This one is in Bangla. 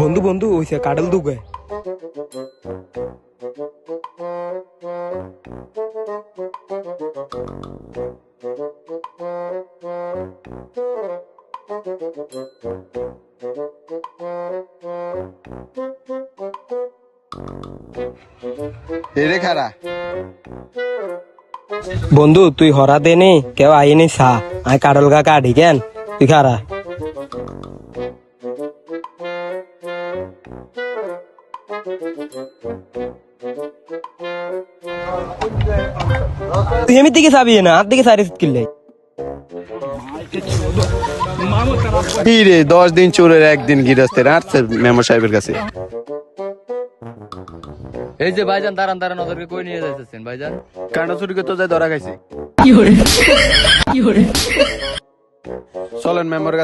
বন্ধু বন্ধু ওইসে কাডল দুগে এরে খারা বন্ধু তুই হরা দেনে কেউ আইনি সা আই কাডল গা কাটি কেন তুই খারা তুই এমনি দিকে চাবি না আর দিকে সারিস কিনলে কি রে 10 দিন চোরের একদিন গিরস্তের আসছে মেম্বার সাহেবের কাছে। এই যে ভাইজান দাঁড়ান দাঁড়ান ওদেরকে কই নিয়ে যাইতেছেন ভাইজান? কাঁটা চুরি করতে যায় ধরা খাইছে। চলেন মেম্বার